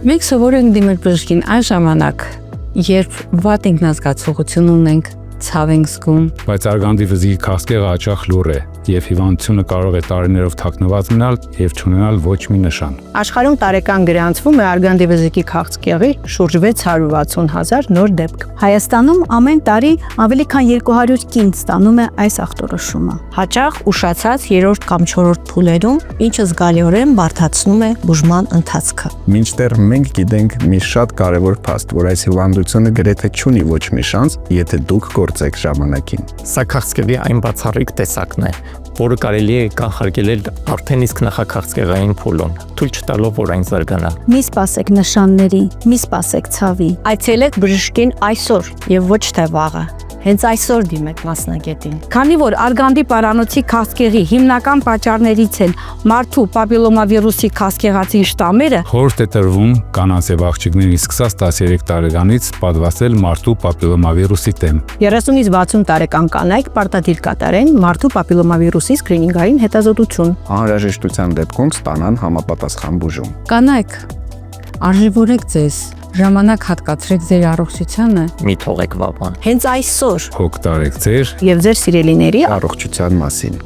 Մենք սովոր ենք դիմել բժշկին այն ժամանակ, երբ վատ ինքնազգացողություն ունենք, ցավ ենք զգում, Բայց արգանդի վզիկի քաղցկեղը հաճախ լուռ է եւ հիվանդությունը կարող է տարիներով թաքնված մնալ եւ չունենալ ոչ մի նշան։ Աշխարհում տարեկան գրանցվում է արգանդի վզիկի քաղցկեղի շուրջ 660,000 նոր դեպք։ Հայաստանում ամեն տարի ավելի քան 200 կին ստանում է այս ախտորոշումը։ Հաճախ ուշացած 3-րդ կամ 4-րդ փուլերում, ինչը զգալիորեն բարդացնում է բուժման ընթացքը։ Մինչդեռ մենք գիտենք մի շատ կարևոր փաստ, որ այս հիվանդությունը գրեթե չունի ոչ մի շանս, եթե դուք գործեք ժամանակին։ Սա քաղցկեղի այն բացառիկ տեսակն է, որը կարելի է կանխարգելել արդեն իսկ նախաքաղցկեղային փուլում, թույլ չտալով, որ այն զարգանա։ Մի սպասեք նշանների, մի սպասեք ցավի։ Այցելեք բժշկին այսօր եւ ոչ թե վաղը։ Հենց այսօր դիմեք մասնագետին։ Քանի որ արգանդի պարանոցի քաղցկեղի հիմնական պատճառներից են մարդու պապիլոմավիրուսի քաղցկեղածին շտամերը, Խորհուրդ է տրվում կանանց եւ աղջիկների սկսած 13 տարեկանից պատվաստել մարդու պապիլոմավիրուսի դեմ։ 30-ից 60 տարեկան կանայք պարտադիր կատարեն մարդու պապիլոմավիրուսի սկրինինգային հետազոտություն։ Անհրաժեշտության դեպքում ստանան համապատասխան բուժում։ կանայք, արժևորեք ձեզ, ժամանակ հատկացրեք ձեր առողջությանը, Մի թողեք վավան։ Հենց այսօր Հոգ տարեք ձեր եւ ձեր սիրելիների Առողջության մասին։